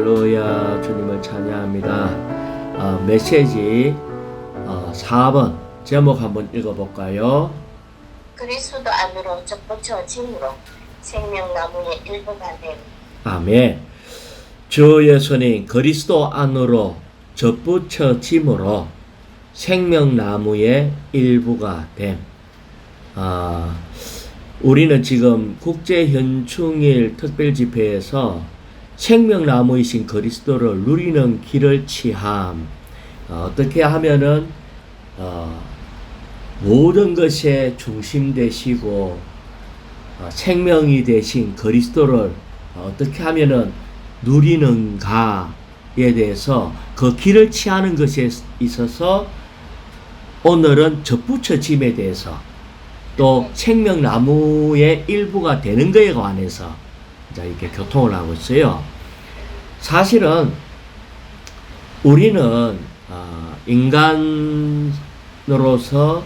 할렐루야. 주님을 찬양합니다. 메시지 4번 제목 한번 읽어볼까요? 그리스도 안으로 접붙여짐으로 생명나무의 일부가 됨. 아멘. 주 예수님 그리스도 안으로 접붙여짐으로 생명나무의 일부가 됨. 우리는 지금 국제현충일 특별집회에서 생명나무이신 그리스도를 누리는 길을 취함. 어떻게 하면은 모든 것의 중심 되시고 생명이 되신 그리스도를 어떻게 하면은 누리는가에 대해서 그 길을 취하는 것에 있어서 오늘은 접붙여짐에 대해서 또 생명나무의 일부가 되는 것에 관해서 이렇게 교통을 하고 있어요. 사실은 우리는 인간으로서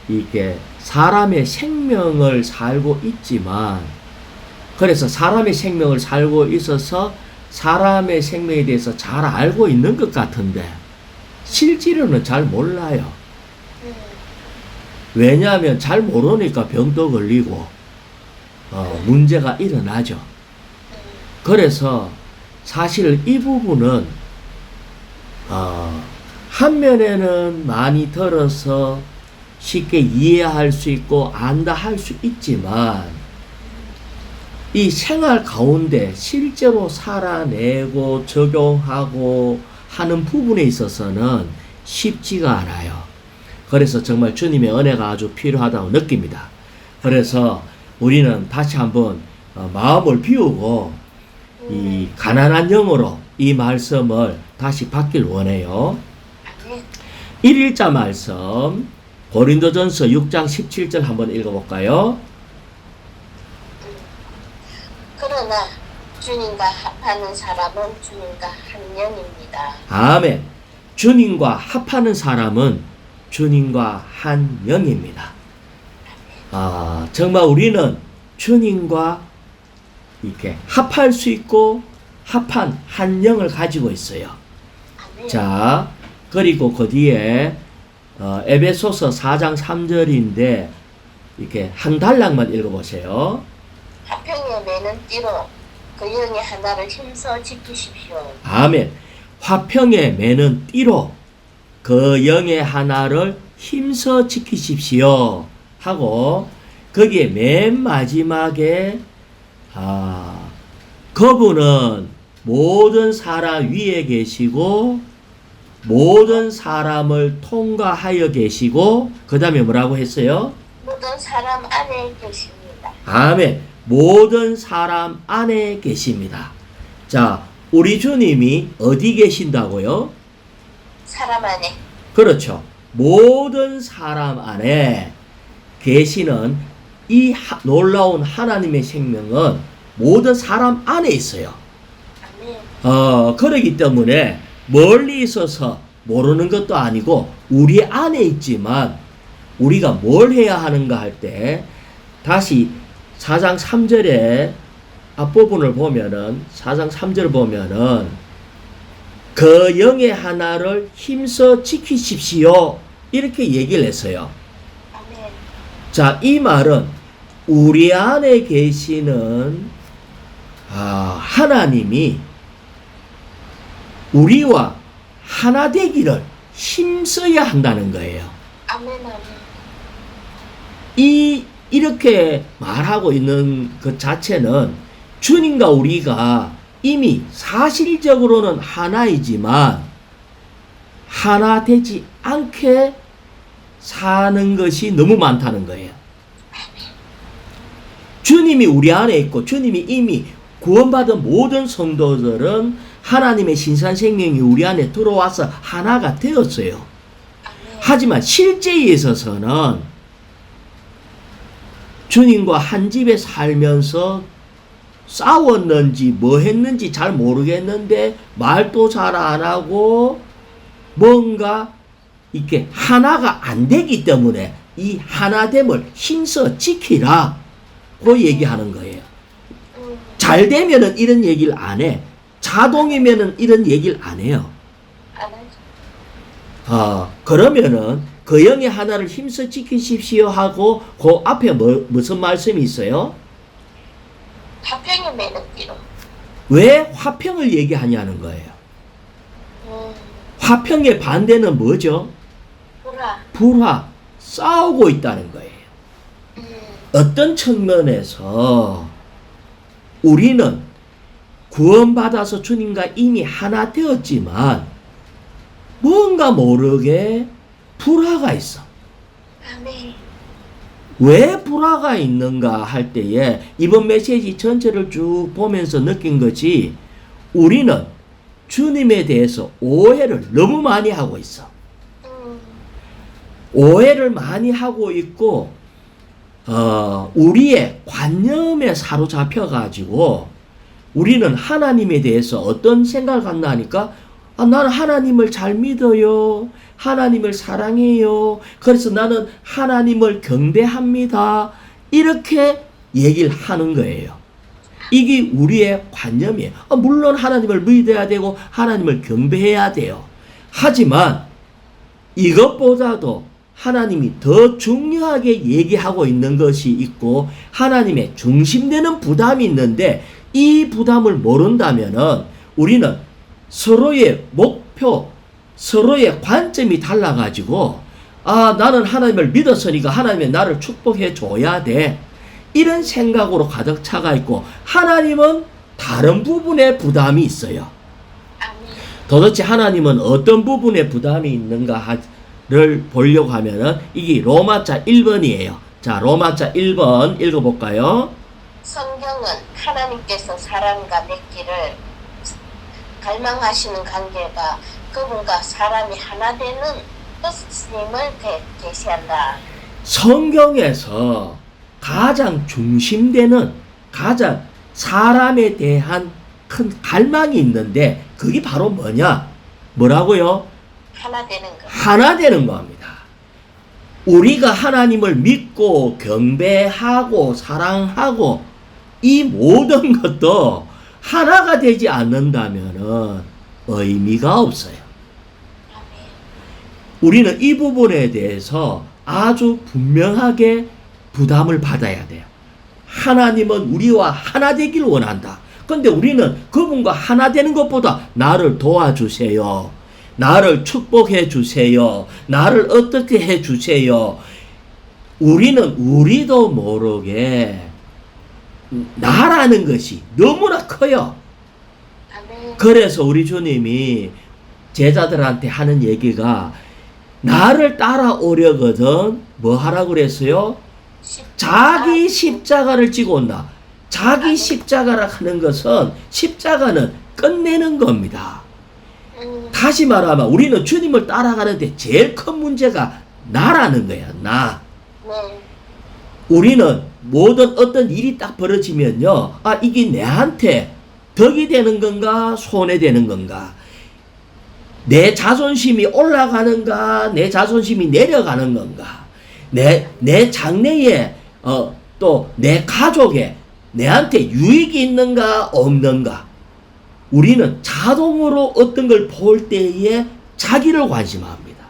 이게 사람의 생명을 살고 있지만, 그래서 사람의 생명을 살고 있어서 사람의 생명에 대해서 잘 알고 있는 것 같은데 실제로는 잘 몰라요. 왜냐하면 잘 모르니까 병도 걸리고 문제가 일어나죠. 그래서 사실 이 부분은 한 면에는 많이 들어서 쉽게 이해할 수 있고 안다 할 수 있지만 이 생활 가운데 실제로 살아내고 적용하고 하는 부분에 있어서는 쉽지가 않아요. 그래서 정말 주님의 은혜가 아주 필요하다고 느낍니다. 그래서 우리는 다시 한번 마음을 비우고 이 가난한 영으로 이 말씀을 다시 받길 원해요. 1일자 말씀 고린도전서 6장 17절 한번 읽어볼까요? 그러나 주님과 합하는 사람은 주님과 한 영입니다. 아멘. 주님과 합하는 사람은 주님과 한 영입니다. 정말 우리는 주님과 이렇게 합할 수 있고 합한 한 영을 가지고 있어요. 자, 그리고 그 뒤에 에베소서 4장 3절인데 이렇게 한 달락만 읽어보세요. 화평에 매는 띠로 그 영의 하나를 힘써 지키십시오. 아멘. 화평에 매는 띠로 그 영의 하나를 힘써 지키십시오 하고 거기에 맨 마지막에 그분은 모든 사람 위에 계시고 모든 사람을 통과하여 계시고 그 다음에 뭐라고 했어요? 모든 사람 안에 계십니다. 아멘. 모든 사람 안에 계십니다. 자, 우리 주님이 어디 계신다고요? 사람 안에. 그렇죠. 모든 사람 안에 계시는 이 놀라운 하나님의 생명은 모든 사람 안에 있어요. 그러기 때문에 멀리 있어서 모르는 것도 아니고 우리 안에 있지만 우리가 뭘 해야 하는가 할 때 다시 4장 3절의 앞부분을 보면은 4장 3절을 보면은 그 영의 하나를 힘써 지키십시오 이렇게 얘기를 했어요. 자, 이 말은 우리 안에 계시는 하나님이 우리와 하나 되기를 힘써야 한다는 거예요. 이렇게 말하고 있는 것 자체는 주님과 우리가 이미 사실적으로는 하나이지만 하나 되지 않게 사는 것이 너무 많다는 거예요. 주님이 우리 안에 있고 주님이 이미 구원받은 모든 성도들은 하나님의 신산생명이 우리 안에 들어와서 하나가 되었어요. 하지만 실제에 있어서는 주님과 한 집에 살면서 싸웠는지 뭐 했는지 잘 모르겠는데 말도 잘 안 하고 뭔가 이렇게 하나가 안 되기 때문에 이 하나됨을 힘써 지키라 고 얘기하는 거예요. 잘 되면은 이런 얘기를 안 해. 자동이면은 이런 얘기를 안 해요. 안 하죠. 그러면은 그 영의 하나를 힘써 지키십시오 하고 그 앞에 무슨 말씀이 있어요? 화평의 매는 띠로. 왜 화평을 얘기하냐는 거예요. 화평의 반대는 뭐죠? 불화. 불화, 싸우고 있다는 거예요. 어떤 측면에서 우리는 구원받아서 주님과 이미 하나 되었지만 뭔가 모르게 불화가 있어. 아멘. 왜 불화가 있는가 할 때에 이번 메시지 전체를 쭉 보면서 느낀 것이 우리는 주님에 대해서 오해를 너무 많이 하고 있어. 오해를 많이 하고 있고 우리의 관념에 사로잡혀 가지고 우리는 하나님에 대해서 어떤 생각을 갖나 하니까 나는 하나님을 잘 믿어요. 하나님을 사랑해요. 그래서 나는 하나님을 경배합니다. 이렇게 얘기를 하는 거예요. 이게 우리의 관념이에요. 물론 하나님을 믿어야 되고 하나님을 경배해야 돼요. 하지만 이것보다도 하나님이 더 중요하게 얘기하고 있는 것이 있고 하나님의 중심되는 부담이 있는데 이 부담을 모른다면은 우리는 서로의 목표, 서로의 관점이 달라가지고 나는 하나님을 믿었으니까 하나님이 나를 축복해 줘야 돼. 이런 생각으로 가득 차가 있고 하나님은 다른 부분에 부담이 있어요. 도대체 하나님은 어떤 부분에 부담이 있는가를 보려고 하면은 이게 로마자 1번이에요. 자, 로마자 1번 읽어볼까요? 성경은 하나님께서 사람과 맺기를 갈망하시는 관계가 그분과 사람이 하나 되는 뜻임을 계시한다. 성경에서 가장 중심되는 가장 사람에 대한 큰 갈망이 있는데 그게 바로 뭐냐? 뭐라고요? 하나 되는 것. 하나 되는 겁니다. 우리가 하나님을 믿고 경배하고 사랑하고 이 모든 것도 하나가 되지 않는다면 의미가 없어요. 우리는 이 부분에 대해서 아주 분명하게 부담을 받아야 돼요. 하나님은 우리와 하나 되길 원한다. 근데 우리는 그분과 하나 되는 것보다 나를 도와주세요. 나를 축복해 주세요. 나를 어떻게 해 주세요. 우리는 우리도 모르게 나라는 것이 너무나 커요. 그래서 우리 주님이 제자들한테 하는 얘기가 나를 따라오려거든 뭐 하라고 그랬어요? 자기 십자가를 지고 온다. 자기 십자가라 하는 것은 십자가는 끝내는 겁니다. 다시 말하면 우리는 주님을 따라가는데 제일 큰 문제가 나라는 거야. 나. 우리는 모든 어떤 일이 딱 벌어지면요. 이게 내한테 덕이 되는 건가 손해되는 건가. 내 자존심이 올라가는가 내 자존심이 내려가는 건가. 내 장래에 또 내 가족에 내한테 유익이 있는가 없는가. 우리는 자동으로 어떤 걸 볼 때에 자기를 관심합니다.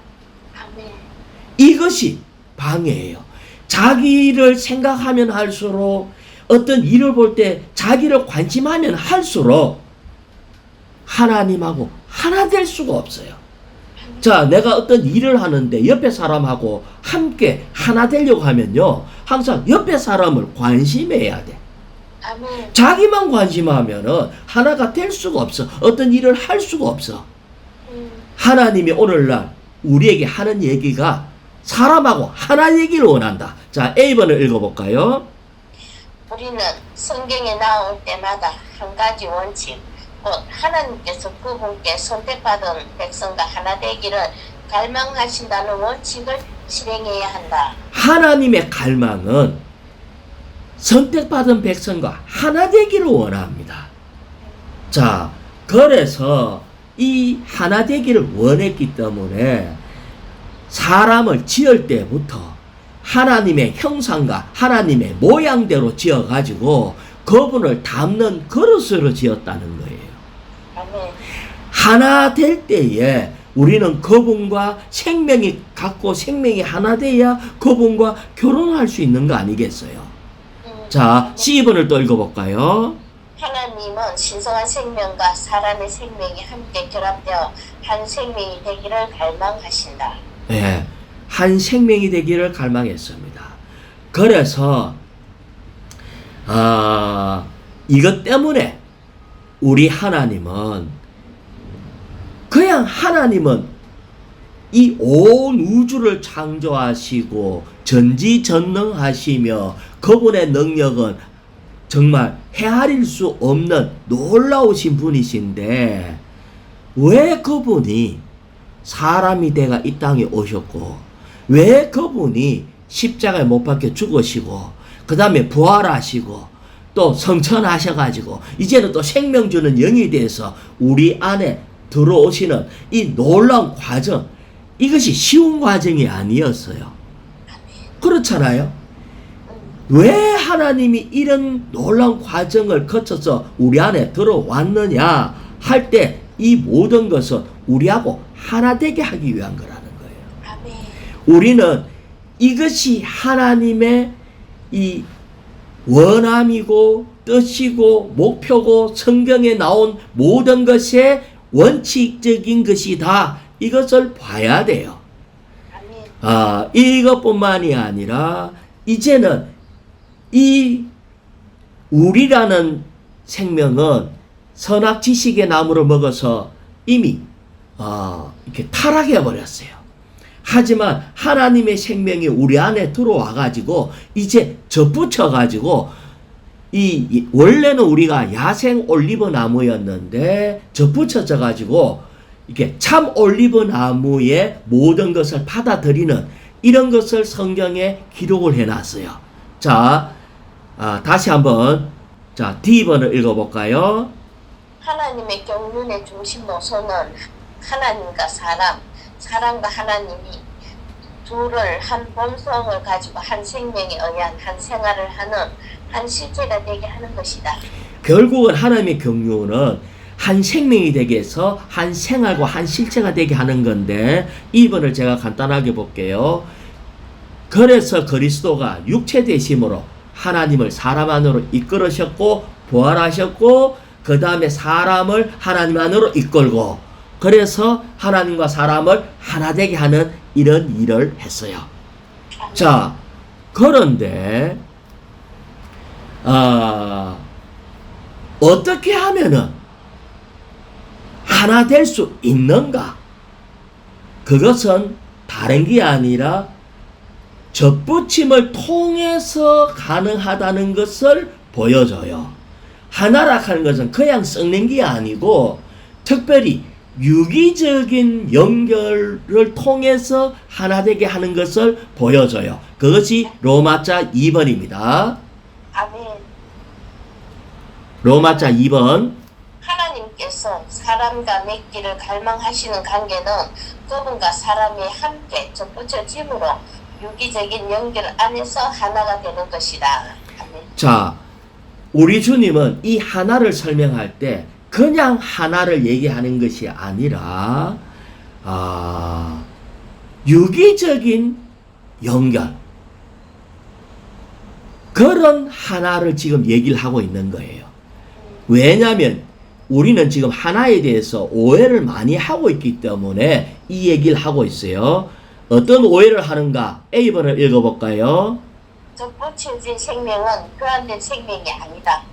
이것이 방해예요. 자기를 생각하면 할수록 어떤 일을 볼 때 자기를 관심하면 할수록 하나님하고 하나 될 수가 없어요. 자, 내가 어떤 일을 하는데 옆에 사람하고 함께 하나 되려고 하면요. 항상 옆에 사람을 관심해야 돼. 자기만 관심하면은 하나가 될 수가 없어. 어떤 일을 할 수가 없어. 하나님이 오늘날 우리에게 하는 얘기가 사람하고 하나 얘기를 원한다. 자, A번을 읽어볼까요? 우리는 성경에 나올 때마다 한 가지 원칙, 곧 하나님께서 그분께 선택받은 백성과 하나 되기를 갈망하신다는 원칙을 실행해야 한다. 하나님의 갈망은 선택받은 백성과 하나 되기를 원합니다. 자, 그래서 이 하나 되기를 원했기 때문에 사람을 지을 때부터 하나님의 형상과 하나님의 모양대로 지어가지고 그분을 담는 그릇으로 지었다는 거예요. 하나 될 때에 우리는 그분과 생명이 같고 생명이 하나 돼야 그분과 결혼할 수 있는 거 아니겠어요? 자, C번을 또 읽어볼까요? 하나님은 신성한 생명과 사람의 생명이 함께 결합되어 한 생명이 되기를 갈망하신다. 예, 한 생명이 되기를 갈망했습니다. 그래서 이것 때문에 우리 하나님은 그냥 하나님은 이 온 우주를 창조하시고 전지전능하시며 그분의 능력은 정말 헤아릴 수 없는 놀라우신 분이신데 왜 그분이 사람이 돼가 이 땅에 오셨고 왜 그분이 십자가에 못 박혀 죽으시고 그 다음에 부활하시고 또 성천하셔가지고 이제는 또 생명 주는 영이 돼서 우리 안에 들어오시는 이 놀라운 과정, 이것이 쉬운 과정이 아니었어요. 그렇잖아요. 왜 하나님이 이런 놀라운 과정을 거쳐서 우리 안에 들어왔느냐 할 때 이 모든 것은 우리하고 하나 되게 하기 위한 거라는 거예요. 아멘. 우리는 이것이 하나님의 이 원함이고 뜻이고 목표고 성경에 나온 모든 것의 원칙적인 것이다. 이것을 봐야 돼요. 아멘. 이것뿐만이 아니라 이제는 이 우리라는 생명은 선악 지식의 나무를 먹어서 이미 이렇게 타락해 버렸어요. 하지만 하나님의 생명이 우리 안에 들어와 가지고 이제 접붙여 가지고 이 원래는 우리가 야생 올리브 나무였는데 접붙여져 가지고 이렇게 참 올리브 나무의 모든 것을 받아들이는 이런 것을 성경에 기록을 해 놨어요. 자, 다시 한번 D번을 읽어 볼까요? 하나님의 경륜의 중심 노선은 하나님과 사람과 하나님이 둘을 한 본성을 가지고 한 생명에 의한 한 생활을 하는 한 실제가 되게 하는 것이다. 결국은 하나님의 경륜은 한 생명이 되게 해서 한 생활과 한 실체가 되게 하는 건데 2번을 제가 간단하게 볼게요. 그래서 그리스도가 육체 되심으로 하나님을 사람 안으로 이끌으셨고 부활하셨고 그 다음에 사람을 하나님 안으로 이끌고 그래서 하나님과 사람을 하나 되게 하는 이런 일을 했어요. 자, 그런데 어떻게 하면은 하나 될 수 있는가? 그것은 다른 게 아니라 접붙임을 통해서 가능하다는 것을 보여줘요. 하나라 하는 것은 그냥 썩는 게 아니고 특별히 유기적인 연결을 통해서 하나 되게 하는 것을 보여줘요. 그것이 로마자 2번입니다. 아멘. 로마자 2번. 하나님께서 사람과 맺기를 갈망하시는 관계는 그분과 사람이 함께 접붙여짐으로 유기적인 연결 안에서 하나가 되는 것이다. 아멘. 자, 우리 주님은 이 하나를 설명할 때 그냥 하나를 얘기하는 것이 아니라 유기적인 연결, 그런 하나를 지금 얘기를 하고 있는 거예요. 왜냐하면 우리는 지금 하나에 대해서 오해를 많이 하고 있기 때문에 이 얘기를 하고 있어요. 어떤 오해를 하는가? A번을 읽어볼까요? 접붙여진 생명은 교환된 생명이 아니다.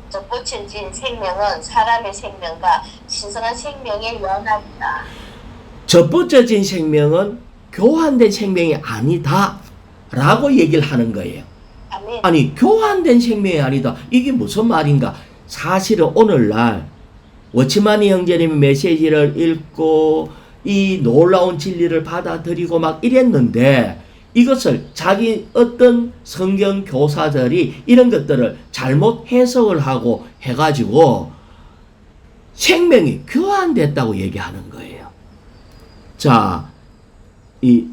접붙여진 생명은 사람의 생명과 신성한 생명의 연합이다. 접붙여진 생명은 교환된 생명이 아니다 라고 얘기를 하는 거예요. 아멘. 아니, 교환된 생명이 아니다, 이게 무슨 말인가? 사실은 오늘날 워치마니 형제님의 메시지를 읽고 이 놀라운 진리를 받아들이고 막 이랬는데 이것을 자기 어떤 성경 교사들이 이런 것들을 잘못 해석을 하고 해가지고 생명이 교환됐다고 얘기하는 거예요. 자, 이제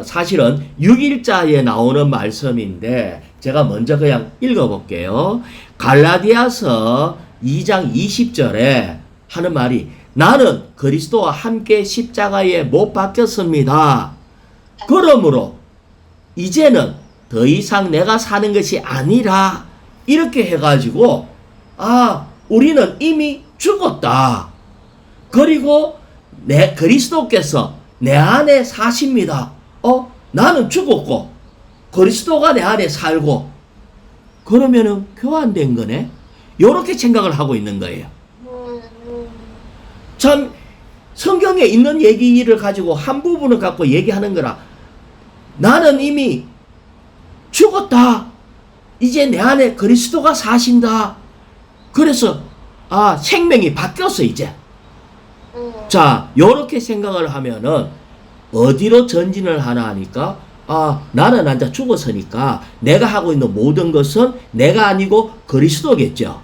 사실은 6일자에 나오는 말씀인데 제가 먼저 그냥 읽어볼게요. 갈라디아서 2장 20절에 하는 말이 나는 그리스도와 함께 십자가에 못 박혔습니다. 그러므로 이제는 더 이상 내가 사는 것이 아니라 이렇게 해가지고 우리는 이미 죽었다. 그리고 그리스도께서 내 안에 사십니다. 나는 죽었고 그리스도가 내 안에 살고 그러면은 교환된 거네. 이렇게 생각을 하고 있는 거예요. 참 성경에 있는 얘기를 가지고 한 부분을 갖고 얘기하는 거라. 나는 이미 죽었다. 이제 내 안에 그리스도가 사신다. 그래서 생명이 바뀌었어 이제. 자, 요렇게 생각을 하면은 어디로 전진을 하나 하니까 나는 앉아 죽었으니까 내가 하고 있는 모든 것은 내가 아니고 그리스도겠죠.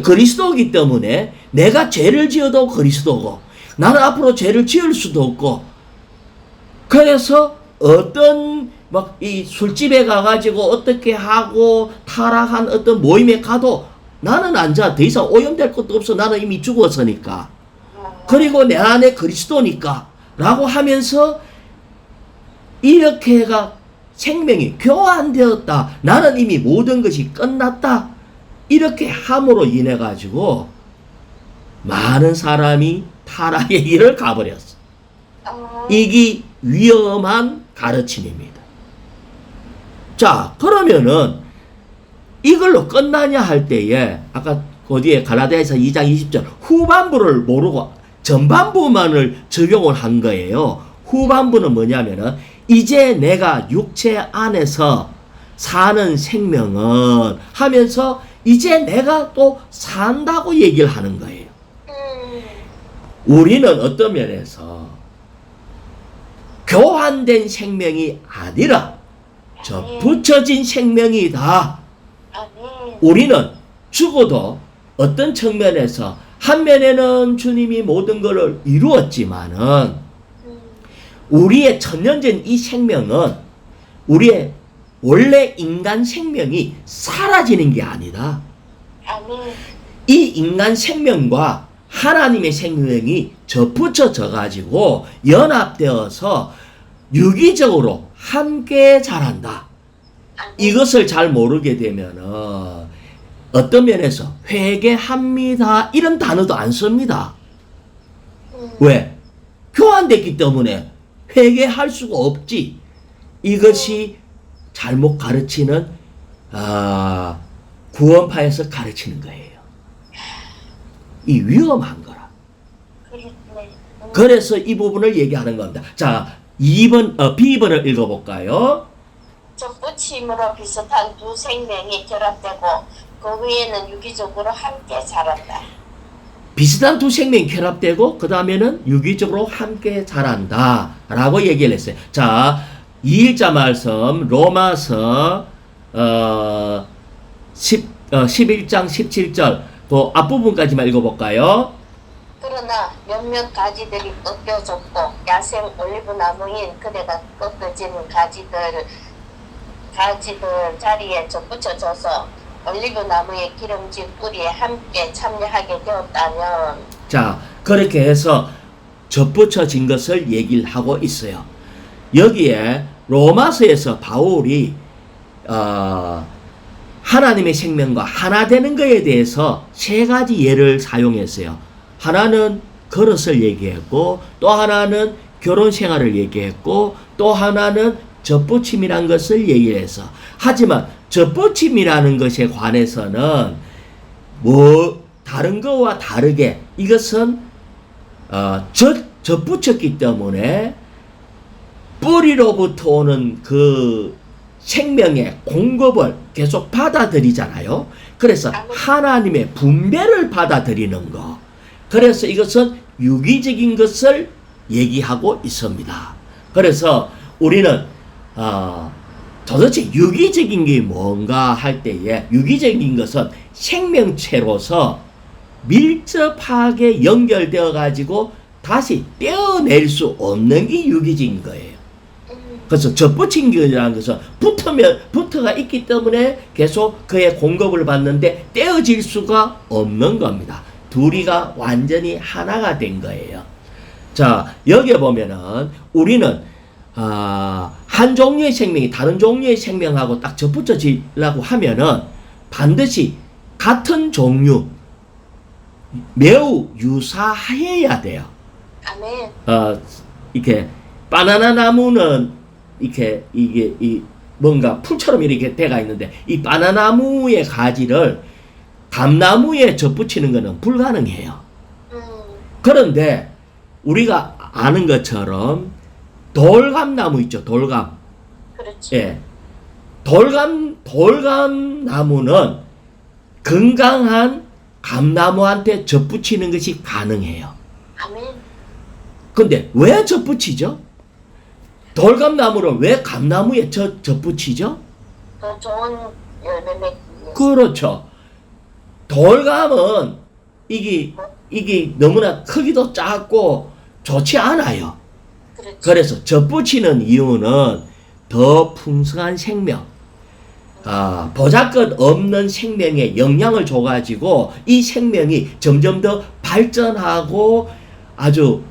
그리스도이기 때문에 내가 죄를 지어도 그리스도고 나는 앞으로 죄를 지을 수도 없고 그래서 어떤 막 이 술집에 가가지고 어떻게 하고 타락한 어떤 모임에 가도 나는 앉아 더 이상 오염될 것도 없어. 나는 이미 죽었으니까. 그리고 내 안에 그리스도니까 라고 하면서 이렇게가 생명이 교환되었다. 나는 이미 모든 것이 끝났다. 이렇게 함으로 인해 가지고 많은 사람이 타락의 길을 가버렸어. 이게 위험한 가르침입니다. 자, 그러면은 이걸로 끝나냐 할 때에 아까 그 뒤에 갈라디아서 2장 20절 후반부를 모르고 전반부만을 적용을 한 거예요. 후반부는 뭐냐면은 이제 내가 육체 안에서 사는 생명은 하면서 이제 내가 또 산다고 얘기를 하는 거예요. 우리는 어떤 면에서 교환된 생명이 아니라 붙여진 생명이다. 우리는 죽어도 어떤 측면에서 한 면에는 주님이 모든 것을 이루었지만은 우리의 천년전 이 생명은 우리의 원래 인간 생명이 사라지는 게 아니다. 이 인간 생명과 하나님의 생명이 접붙여져 가지고 연합되어서 유기적으로 함께 자란다. 이것을 잘 모르게 되면은 어떤 면에서 회개합니다 이런 단어도 안 씁니다. 왜? 교환됐기 때문에 회개할 수가 없지. 이것이 잘못 가르치는 구원파에서 가르치는 거예요. 이 위험한 거라. 그래서 이 부분을 얘기하는 겁니다. 자, B번을 읽어볼까요? 접붙임으로 비슷한 두 생명이 결합되고 그 위에는 유기적으로 함께 자란다. 비슷한 두 생명이 결합되고 그 다음에는 유기적으로 함께 자란다 라고 얘기를 했어요. 자, 2일자 말씀 로마서 11장 17절 그 앞부분까지만 읽어볼까요? 그러나 몇몇 가지들이 꺾여졌고 야생 올리브나무인 그대가 꺾어지는 가지들 자리에 접붙여져서 올리브나무의 기름진 뿌리에 함께 참여하게 되었다면 자, 그렇게 해서 접붙여진 것을 얘기를 하고 있어요. 여기에 로마서에서 바울이 하나님의 생명과 하나 되는 것에 대해서 세 가지 예를 사용했어요. 하나는 그릇을 얘기했고 또 하나는 결혼 생활을 얘기했고 또 하나는 접붙임이라는 것을 얘기해서 하지만 접붙임이라는 것에 관해서는 다른 것과 다르게 이것은 접붙였기 때문에 뿌리로부터 오는 그 생명의 공급을 계속 받아들이잖아요. 그래서 하나님의 분배를 받아들이는 것. 그래서 이것은 유기적인 것을 얘기하고 있습니다. 그래서 우리는 도대체 유기적인 게 뭔가 할 때에 유기적인 것은 생명체로서 밀접하게 연결되어 가지고 다시 떼어낼 수 없는 게 유기적인 거예요. 그래서 접붙임이라는 것은 붙어가 있기 때문에 계속 그의 공급을 받는데 떼어질 수가 없는 겁니다. 둘이가 완전히 하나가 된 거예요. 자, 여기 보면은 우리는 한 종류의 생명이 다른 종류의 생명하고 딱 접붙여지려고 하면은 반드시 같은 종류, 매우 유사해야 돼요. 아멘. 이렇게 바나나 나무는 이렇게 이게 뭔가 풀처럼 이렇게 돼가 있는데 이 바나나 나무의 가지를 감나무에 접붙이는 것은 불가능해요. 그런데 우리가 아는 것처럼 돌감나무 있죠, 돌감. 그렇지. 예. 돌감나무는 건강한 감나무한테 접붙이는 것이 가능해요. 아멘. 근데 왜 접붙이죠? 돌감나무를 왜 감나무에 접붙이죠? 더 좋은 열매 맺기 위해서. 그렇죠. 돌감은 이게 너무나 크기도 작고 좋지 않아요. 그렇지. 그래서 접붙이는 이유는 더 풍성한 생명, 보잘것 없는 생명에 영향을 줘가지고 이 생명이 점점 더 발전하고 아주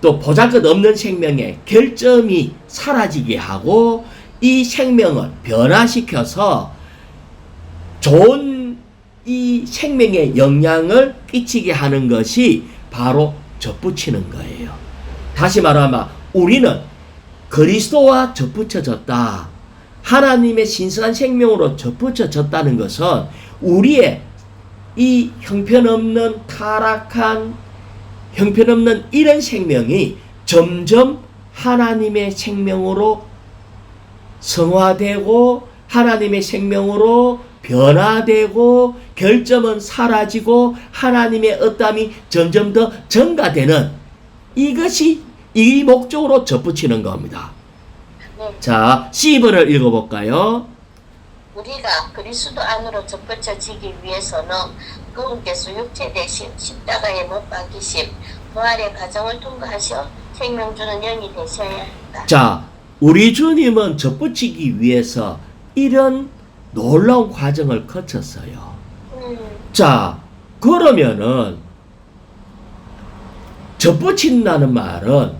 또 보잘것 없는 생명의 결점이 사라지게 하고 이 생명을 변화시켜서 좋은 이 생명에 영향을 끼치게 하는 것이 바로 접붙이는 거예요. 다시 말하면 우리는 그리스도와 접붙여졌다. 하나님의 신성한 생명으로 접붙여졌다는 것은 우리의 이 형편없는 타락한 형편없는 이런 생명이 점점 하나님의 생명으로 성화되고 하나님의 생명으로 변화되고 결점은 사라지고 하나님의 어담이 점점 더 증가되는 이것이 이 목적으로 접붙이는 겁니다. 네. 자, C번을 읽어볼까요? 우리가 그리스도 안으로 접붙여지기 위해서는 그분께서 육체 대신 십자가에 못 박히심 부활의 과정을 통과하셔 생명 주는 영이 되셔야 한다. 자, 우리 주님은 접붙이기 위해서 이런 놀라운 과정을 거쳤어요. 자, 그러면은 접붙인다는 말은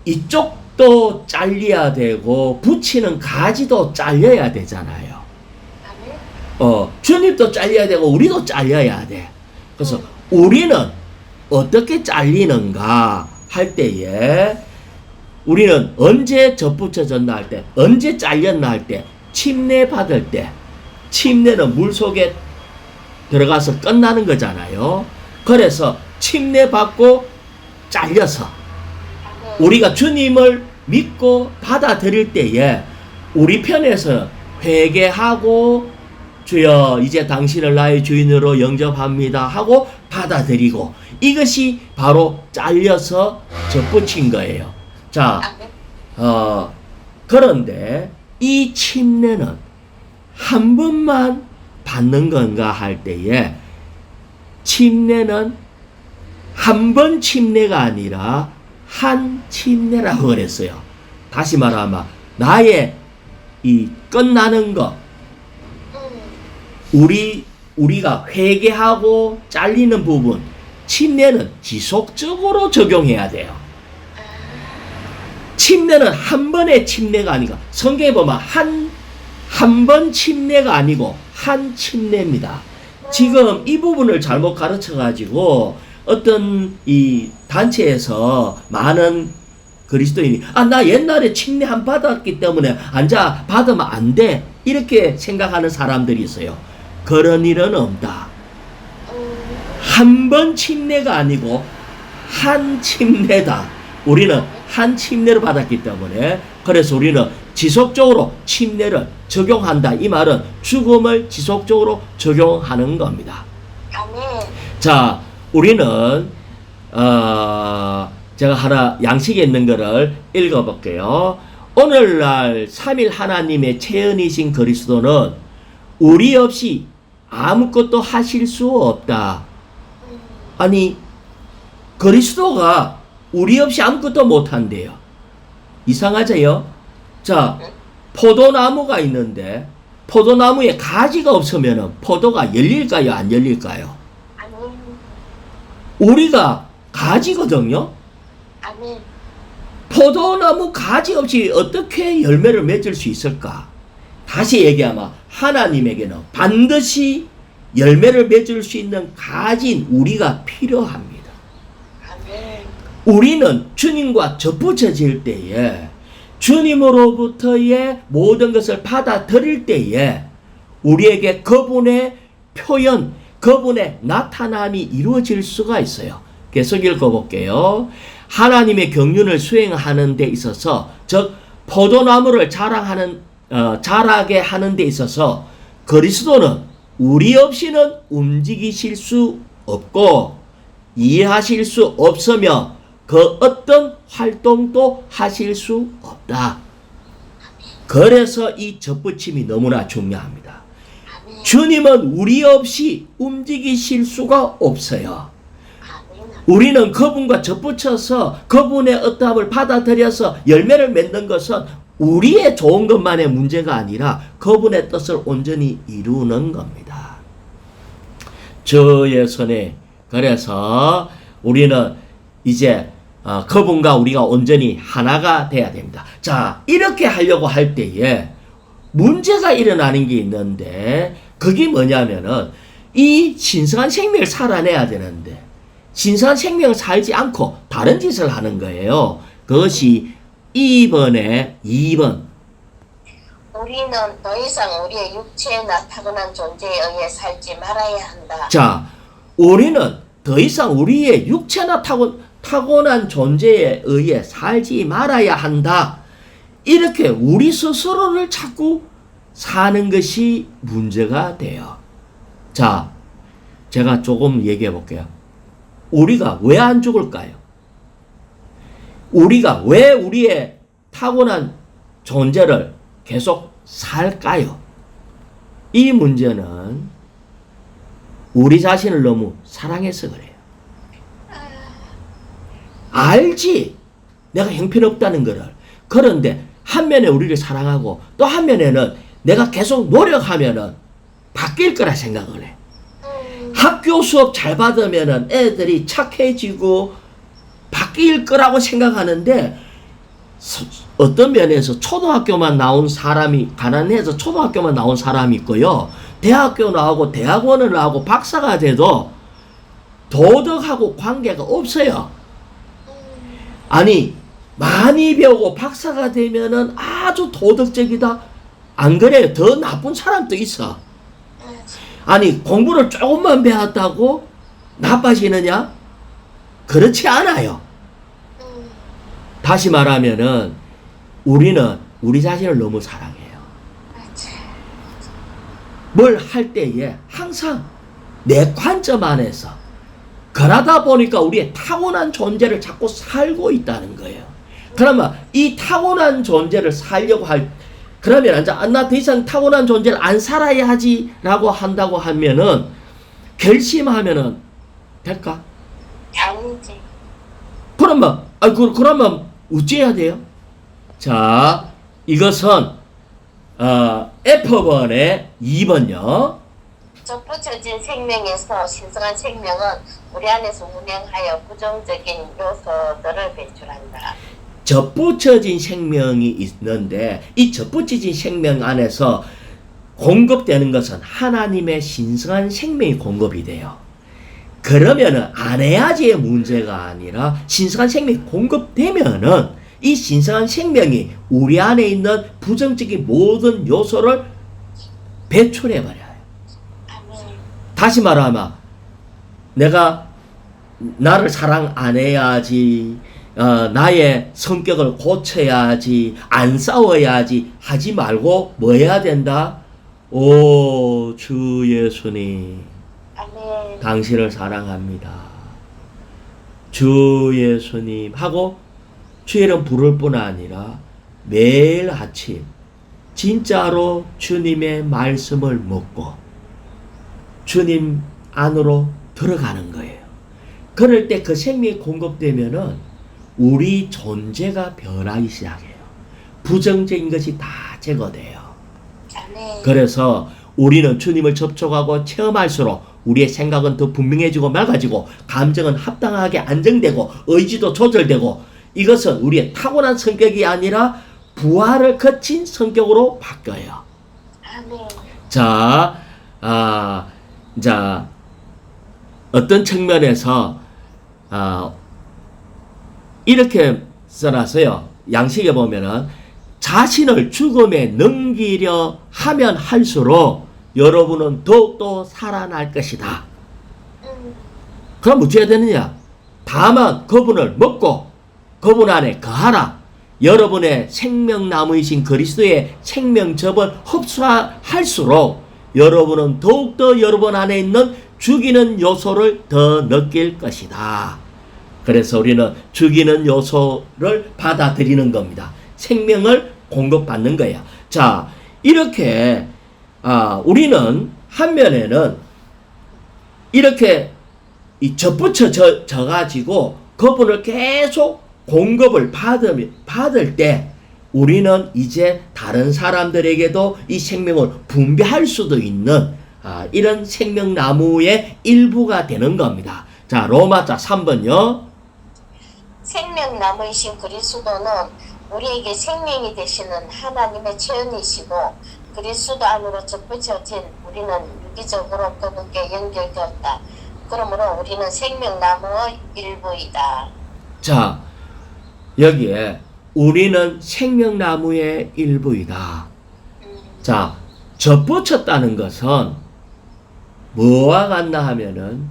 이쪽도 잘려야 되고 붙이는 가지도 잘려야 되잖아요. 주님도 잘려야 되고 우리도 잘려야 돼. 그래서 우리는 어떻게 잘리는가 할 때에 우리는 언제 접붙여졌나 할 때, 언제 잘렸나 할 때, 침례 받을 때, 침례는 물 속에 들어가서 끝나는 거잖아요. 그래서 침례 받고 잘려서 우리가 주님을 믿고 받아들일 때에 우리 편에서 회개하고 주여 이제 당신을 나의 주인으로 영접합니다 하고 받아들이고 이것이 바로 잘려서 접붙인 거예요. 자, 그런데 이 침례는 한 번만 받는 건가 할 때에 침례는 한 번 침례가 아니라 한 침례라고 그랬어요. 다시 말하면 나의 이 끝나는 것 우리가 회개하고 잘리는 부분 침례는 지속적으로 적용해야 돼요. 침례는 한 번의 침례가 아니고 성경에 보면 한 번 침례가 아니고 한 침례입니다. 지금 이 부분을 잘못 가르쳐 가지고 어떤 이 단체에서 많은 그리스도인이 나 옛날에 침례 한 받았기 때문에 앉아 받으면 안 돼 이렇게 생각하는 사람들이 있어요. 그런 일은 없다. 한 번 침례가 아니고 한 침례다. 우리는 한 침례를 받았기 때문에 그래서 우리는 지속적으로 침례를 적용한다. 이 말은 죽음을 지속적으로 적용하는 겁니다. 아멘. 자, 우리는 제가 하나 양식에 있는 거를 읽어볼게요. 오늘날 삼일 하나님의 체현이신 그리스도는 우리 없이 아무것도 하실 수 없다. 아니 그리스도가 우리 없이 아무것도 못한대요. 이상하죠요? 자, 포도나무가 있는데 포도나무에 가지가 없으면 포도가 열릴까요? 안 열릴까요? 우리가 가지거든요. 아멘. 포도나무 가지 없이 어떻게 열매를 맺을 수 있을까? 다시 얘기하면 하나님에게는 반드시 열매를 맺을 수 있는 가진 우리가 필요합니다. 아멘. 우리는 주님과 접붙여질 때에 주님으로부터의 모든 것을 받아들일 때에 우리에게 그분의 표현, 그분의 나타남이 이루어질 수가 있어요. 계속 읽어볼게요. 하나님의 경륜을 수행하는 데 있어서, 즉 포도나무를 자라게 하는 데 있어서 그리스도는 우리 없이는 움직이실 수 없고 이해하실 수 없으며 그 어떤 활동도 하실 수 없다. 그래서 이 접붙임이 너무나 중요합니다. 아멘. 주님은 우리 없이 움직이실 수가 없어요. 아멘. 우리는 그분과 접붙여서 그분의 어떠함을 받아들여서 열매를 맺는 것은 우리의 좋은 것만의 문제가 아니라 그분의 뜻을 온전히 이루는 겁니다. 주의 손에, 그래서 우리는 이제 그분과 우리가 온전히 하나가 돼야 됩니다. 자, 이렇게 하려고 할 때에 문제가 일어나는 게 있는데, 그게 뭐냐면은 이 신성한 생명을 살아내야 되는데 신성한 생명을 살지 않고 다른 짓을 하는 거예요. 그것이 2번에 2번. 우리는 더 이상 우리의 육체나 타고난 존재에 의해 살지 말아야 한다. 자, 우리는 더 이상 우리의 육체나 타고난 존재에 의해 살지 말아야 한다. 이렇게 우리 스스로를 자꾸 사는 것이 문제가 돼요. 자, 제가 조금 얘기해 볼게요. 우리가 왜 안 죽을까요? 우리가 왜 우리의 타고난 존재를 계속 살까요? 이 문제는 우리 자신을 너무 사랑해서 그래요. 알지, 내가 형편없다는 거를. 그런데 한면에 우리를 사랑하고 또 한면에는 내가 계속 노력하면은 바뀔 거라 생각을 해. 학교 수업 잘 받으면은 애들이 착해지고 바뀔 거라고 생각하는데, 어떤 면에서 초등학교만 나온 사람이, 가난해서 초등학교만 나온 사람이 있고요, 대학교 나오고 대학원을 나오고 박사가 돼도 도덕하고 관계가 없어요. 아니, 많이 배우고 박사가 되면은 아주 도덕적이다. 안 그래요? 더 나쁜 사람도 있어. 아니, 공부를 조금만 배웠다고 나빠지느냐? 그렇지 않아요. 다시 말하면은 우리는 우리 자신을 너무 사랑해요. 뭘 할 때에 항상 내 관점 안에서, 그러다 보니까 우리의 타고난 존재를 자꾸 살고 있다는 거예요. 그러면 이 타고난 존재를 살려고 그러면 나 더 이상 타고난 존재를 안 살아야 하지라고 한다고 하면은, 결심하면은 될까? 아니지. 그러면 어찌해야 돼요? 자, 이것은 F번의 2번요. 접붙여진 생명에서 신성한 생명은 우리 안에서 운행하여 부정적인 요소들을 배출한다. 접붙여진 생명이 있는데, 이 접붙여진 생명 안에서 공급되는 것은 하나님의 신성한 생명이 공급이 돼요. 그러면은 안 해야지의 문제가 아니라, 신성한 생명이 공급되면은 이 신성한 생명이 우리 안에 있는 부정적인 모든 요소를 배출해버려요. 다시 말하면 내가 나를 사랑 안 해야지, 나의 성격을 고쳐야지, 안 싸워야지 하지 말고 뭐 해야 된다? 오, 주 예수님, 아멘. 당신을 사랑합니다. 주 예수님 하고 주 이름 부를 뿐 아니라 매일 아침 진짜로 주님의 말씀을 먹고 주님 안으로 들어가는 거예요. 그럴 때 그 생명이 공급되면은 우리 존재가 변하기 시작해요. 부정적인 것이 다 제거돼요. 아멘. 그래서 우리는 주님을 접촉하고 체험할수록 우리의 생각은 더 분명해지고 맑아지고 감정은 합당하게 안정되고 의지도 조절되고 이것은 우리의 타고난 성격이 아니라 부활을 거친 성격으로 바뀌어요. 아멘. 자, 어떤 측면에서 이렇게 써놨어요. 양식에 보면은 자신을 죽음에 넘기려 하면 할수록 여러분은 더욱더 살아날 것이다. 그럼 어찌 해야 되느냐? 다만 그분을 먹고 그분 안에 거하라. 여러분의 생명나무이신 그리스도의 생명접을 흡수할수록 여러분은 더욱더 여러분 안에 있는 죽이는 요소를 더 느낄 것이다. 그래서 우리는 죽이는 요소를 받아들이는 겁니다. 생명을 공급받는 거야. 자, 이렇게 우리는 한면에는 이렇게 젖붙여 가지고 그분을 계속 공급을 받을 때 우리는 이제 다른 사람들에게도 이 생명을 분배할 수도 있는 이런 생명나무의 일부가 되는 겁니다. 자, 로마자 3번요. 생명나무이신 그리스도는 우리에게 생명이 되시는 하나님의 체현이시고 그리스도 안으로 접붙여진 우리는 유기적으로 그분께 연결되었다. 그러므로 우리는 생명나무의 일부이다. 자, 여기에 우리는 생명나무의 일부이다. 자, 접붙였다는 것은 뭐와 같나 하면은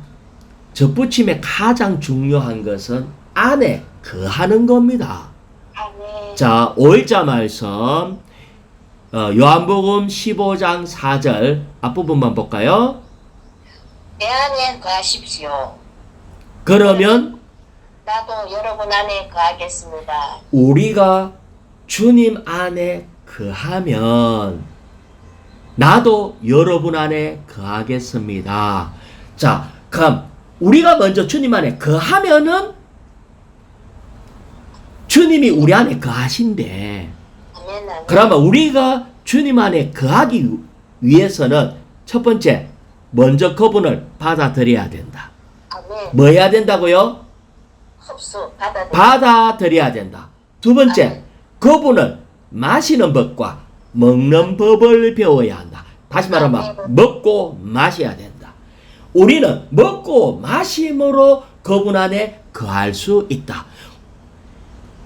접붙임의 가장 중요한 것은 안에 거하는 겁니다. 아멘. 자, 5일자 말씀 요한복음 15장 4절 앞부분만 볼까요? 내 안에 거하십시오. 그러면 나도 여러분 안에 거하겠습니다. 우리가 주님 안에 거하면 나도 여러분 안에 거하겠습니다. 자, 그럼 우리가 먼저 주님 안에 거하면은 주님이 우리 안에 거하신대. 아멘, 아멘. 그러면 우리가 주님 안에 거하기 위해서는 첫 번째, 먼저 그분을 받아들여야 된다. 아멘. 뭐 해야 된다고요? 흡수 받아들여. 받아들여야 된다. 두 번째, 그분을 마시는 법과 먹는 법을 배워야 한다. 다시 말하면 먹고 마셔야 된다. 우리는 먹고 마심으로 그분 안에 거할 수 있다.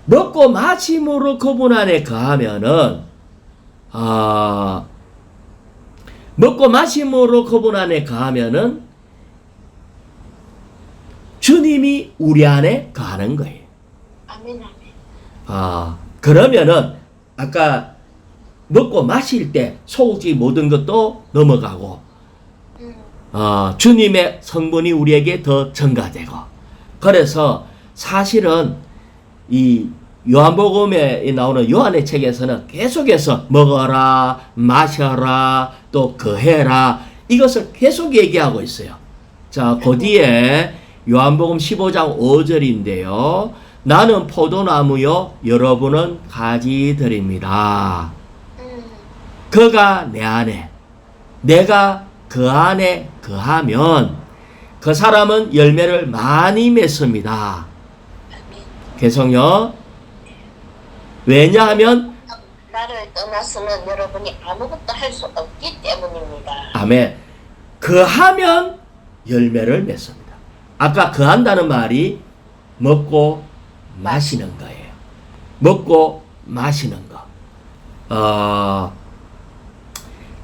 먹고 마심으로 그분 안에 거하면은 먹고 마심으로 그분 안에 거하면은 주님이 우리 안에 거하는 거예요. 아멘, 아멘. 그러면은 아까 먹고 마실 때 소고기 모든 것도 넘어가고 주님의 성분이 우리에게 더 증가되고 그래서 사실은 이 요한복음에 나오는 요한의 책에서는 계속해서 먹어라, 마셔라, 또 거해라 이것을 계속 얘기하고 있어요. 자, 그 뒤에 요한복음 15장 5절인데요. 나는 포도나무요, 여러분은 가지들입니다. 그가 내 안에, 내가 그 안에 거하면 그 사람은 열매를 많이 맺습니다. 개성요. 왜냐하면 나를 떠나서는 여러분이 아무것도 할 수 없기 때문입니다. 아멘. 거하면 열매를 맺습니다. 아까 거한다는 말이 먹고 마시는 거예요. 먹고 마시는 거.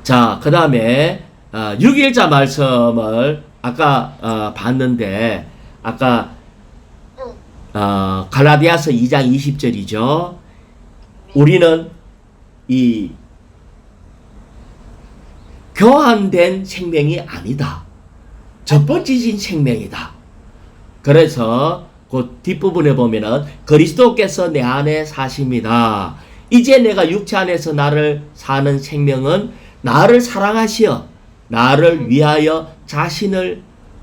자, 그 다음에 6일자 말씀을 아까 봤는데 아까 갈라디아서 2장 20절이죠. 우리는 이 교환된 생명이 아니다. 접붙이신 생명이다. 그래서 그 뒷부분에 보면은 그리스도께서 내 안에 사십니다. 이제 내가 육체 안에서 나를 사는 생명은 나를 사랑하시어 나를 위하여 자신을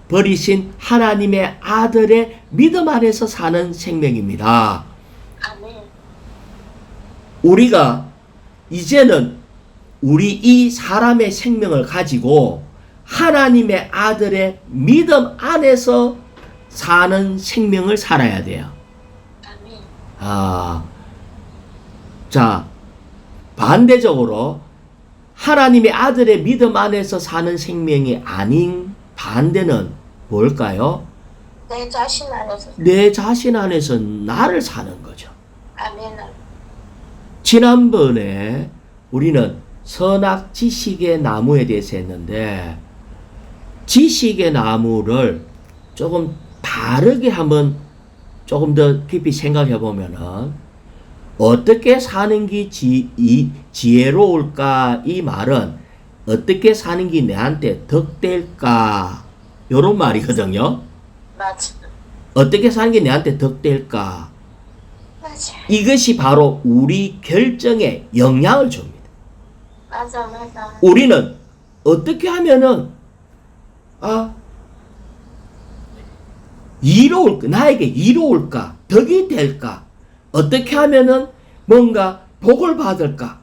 버리신 하나님의 아들의 믿음 안에서 사는 생명입니다. 아멘. 우리가 이제는 우리 이 사람의 생명을 가지고 하나님의 아들의 믿음 안에서 사는 생명을 살아야 돼요. 아멘. 자, 반대적으로 하나님의 아들의 믿음 안에서 사는 생명이 아닌 반대는 뭘까요? 내 자신 안에서. 내 자신 안에서 나를 사는 거죠. 아멘. 지난번에 우리는 선악 지식의 나무에 대해서 했는데, 지식의 나무를 조금 다르게 한번 조금 더 깊이 생각해 보면은, 어떻게 사는 게 지혜로울까? 이 말은 어떻게 사는 게 내한테 덕될까? 요런 말이거든요. 맞아. 어떻게 사는 게 내한테 덕될까? 맞아. 이것이 바로 우리 결정에 영향을 줍니다. 맞아. 우리는 어떻게 하면은 이로울까? 나에게 이로울까? 덕이 될까? 어떻게 하면은 뭔가 복을 받을까?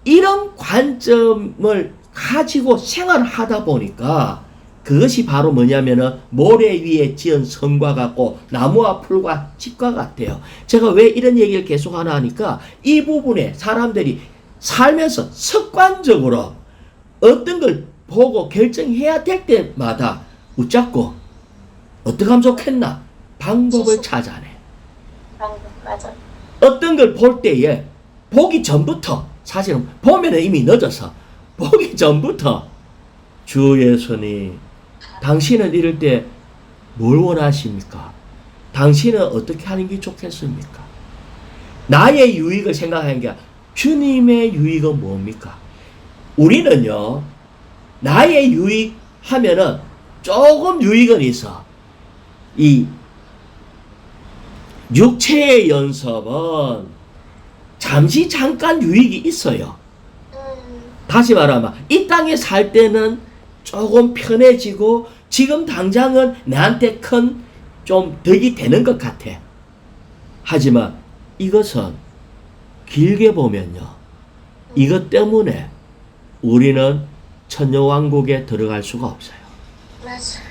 이런 관점을 가지고 생활을 하다 보니까 그것이 바로 뭐냐면은 모래 위에 지은 성과 같고 나무와 풀과 집과 같아요. 제가 왜 이런 얘기를 계속 하나 하니까 이 부분에 사람들이 살면서 습관적으로 어떤 걸 보고 결정해야 될 때마다 웃자고 어떻게 하면 좋겠나? 방법을 찾아내. 맞아. 어떤 걸 볼 때에 보기 전부터, 사실은 보면은 이미 늦어서 보기 전부터 주 예수님, 당신은 이럴 때 뭘 원하십니까? 당신은 어떻게 하는 게 좋겠습니까? 나의 유익을 생각하는 게 아니라 주님의 유익은 뭡니까? 우리는요, 나의 유익 하면은 조금 유익은 있어. 이 육체의 연습은 잠시 잠깐 유익이 있어요. 다시 말하면 이 땅에 살 때는 조금 편해지고 지금 당장은 나한테 큰 좀 덕이 되는 것 같아. 하지만 이것은 길게 보면요, 이것 때문에 우리는 천녀왕국에 들어갈 수가 없어요. 맞아.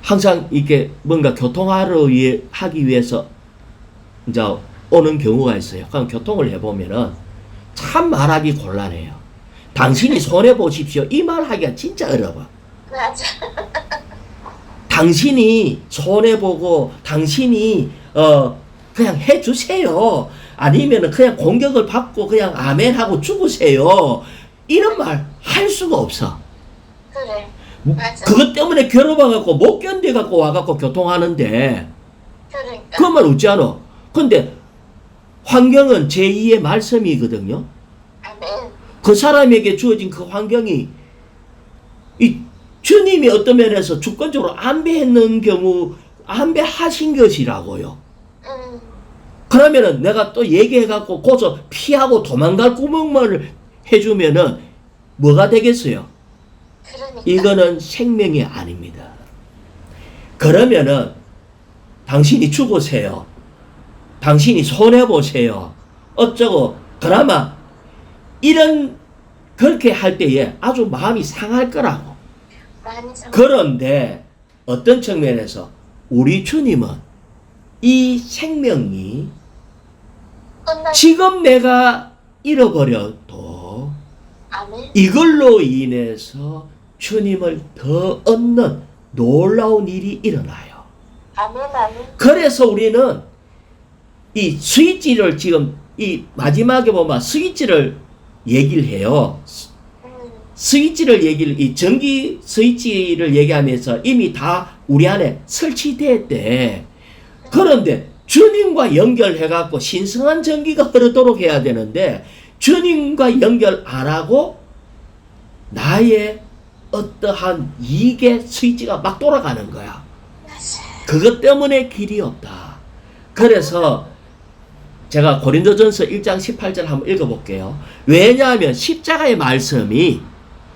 항상 이렇게 뭔가 교통하기 위해서 이제 오는 경우가 있어요. 그럼 교통을 해보면은 참 말하기 곤란해요. 당신이 손해보십시오. 이 말 하기가 진짜 어려워. 맞아. 당신이 손해보고 당신이 그냥 해주세요. 아니면 그냥 공격을 받고 그냥 아멘 하고 죽으세요. 이런 말 할 수가 없어. 그래. 맞아. 그것 때문에 괴로워갖고 못 견뎌갖고 와갖고 교통하는데 그러니까. 그말 웃지 않아. 근데 환경은 제2의 말씀이거든요. 아멘. 그 사람에게 주어진 그 환경이 이 주님이 어떤 면에서 주권적으로 안배했는 경우 안배하신 것이라고요. 그러면은 내가 또 얘기해갖고 고서 피하고 도망갈 구멍만을 해주면은 뭐가 되겠어요? 그러니까. 이거는 생명이 아닙니다. 그러면은 당신이 죽으세요. 당신이 손해보세요. 어쩌고 그나마 이런 그렇게 할 때에 아주 마음이 상할 거라고. 많이 상. 그런데 어떤 측면에서 우리 주님은 이 생명이 끝날. 지금 내가 잃어버려도 아멘. 이걸로 인해서 주님을 더 얻는 놀라운 일이 일어나요. 아멘. 아멘. 그래서 우리는 이 스위치를 지금 이 마지막에 보면 스위치를 얘기를 해요. 스위치를 이 전기 스위치를 얘기하면서 이미 다 우리 안에 설치됐대. 그런데 주님과 연결해갖고 신성한 전기가 흐르도록 해야 되는데 주님과 연결 안 하고 나의 어떠한 이익의 스위치가 막 돌아가는 거야. 그것 때문에 길이 없다. 그래서 제가 고린도전서 1장 18절 한번 읽어볼게요. 왜냐하면 십자가의 말씀이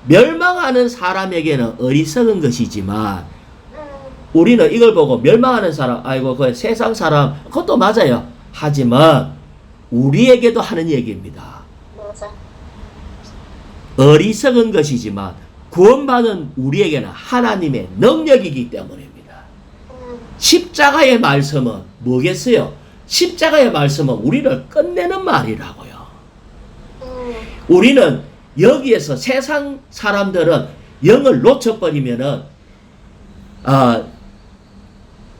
멸망하는 사람에게는 어리석은 것이지만 우리는 이걸 보고 멸망하는 사람, 아이고 그 세상 사람, 그것도 맞아요. 하지만 우리에게도 하는 얘기입니다. 맞아. 어리석은 것이지만 구원받은 우리에게는 하나님의 능력이기 때문입니다. 십자가의 말씀은 뭐겠어요? 십자가의 말씀은 우리를 끝내는 말이라고요. 우리는 여기에서 세상 사람들은 영을 놓쳐버리면은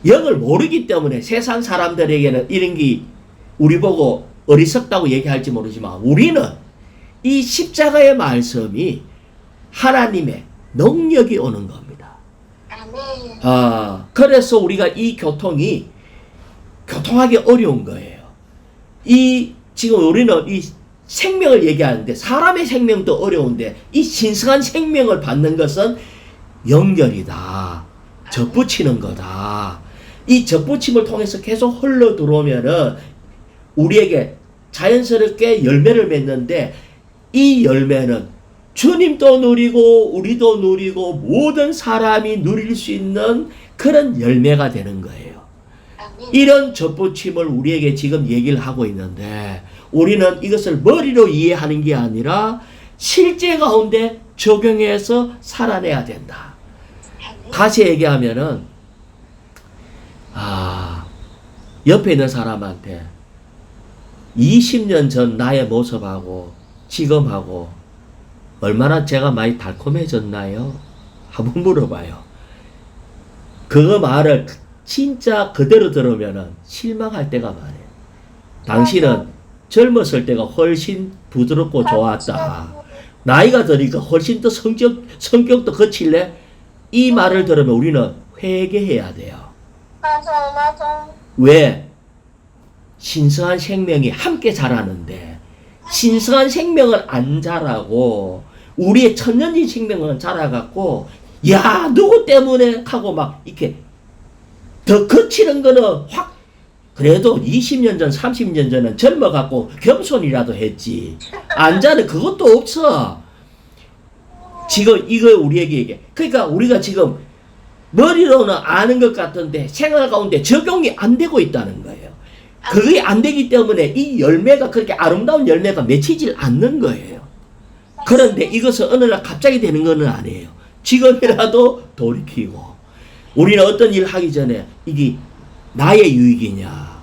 영을 모르기 때문에 세상 사람들에게는 이런 게 우리 보고 어리석다고 얘기할지 모르지만 우리는 이 십자가의 말씀이 하나님의 능력이 오는 겁니다. 아멘. 그래서 우리가 이 교통하기 어려운 거예요. 지금 우리는 이 생명을 얘기하는데 사람의 생명도 어려운데 이 신성한 생명을 받는 것은 연결이다. 접붙이는 거다. 이 접붙임을 통해서 계속 흘러 들어오면은 우리에게 자연스럽게 열매를 맺는데 이 열매는 주님도 누리고 우리도 누리고 모든 사람이 누릴 수 있는 그런 열매가 되는 거예요. 아멘. 이런 접붙임을 우리에게 지금 얘기를 하고 있는데 우리는 이것을 머리로 이해하는 게 아니라 실제 가운데 적용해서 살아내야 된다. 아멘. 다시 얘기하면은 옆에 있는 사람한테 20년 전 나의 모습하고 지금하고 얼마나 제가 많이 달콤해졌나요? 한번 물어봐요. 그 말을 진짜 그대로 들으면은 실망할 때가 많아요. 당신은 젊었을 때가 훨씬 부드럽고 좋았다. 나이가 드니까 훨씬 더 성격도 거칠래? 이 말을 들으면 우리는 회개해야 돼요. 맞아. 왜? 신성한 생명이 함께 자라는데 신성한 생명을 안 자라고 우리의 천년진 생명은 자라갖고 야 누구 때문에 하고 막 이렇게 더 거치는 거는 확 그래도 20년 전 30년 전은 젊어갖고 겸손이라도 했지 안 자는 그것도 없어. 지금 이거 우리에게 얘기해. 그러니까 우리가 지금 머리로는 아는 것 같은데 생활 가운데 적용이 안 되고 있다는 거예요. 그게 안 되기 때문에 이 열매가 그렇게 아름다운 열매가 맺히질 않는 거예요. 그런데 이것은 어느 날 갑자기 되는 건 아니에요. 지금이라도 돌이키고 우리는 어떤 일을 하기 전에 이게 나의 유익이냐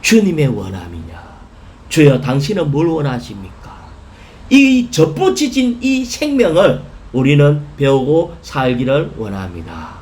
주님의 원함이냐 주여 당신은 뭘 원하십니까? 이 접붙이진 이 생명을 우리는 배우고 살기를 원합니다.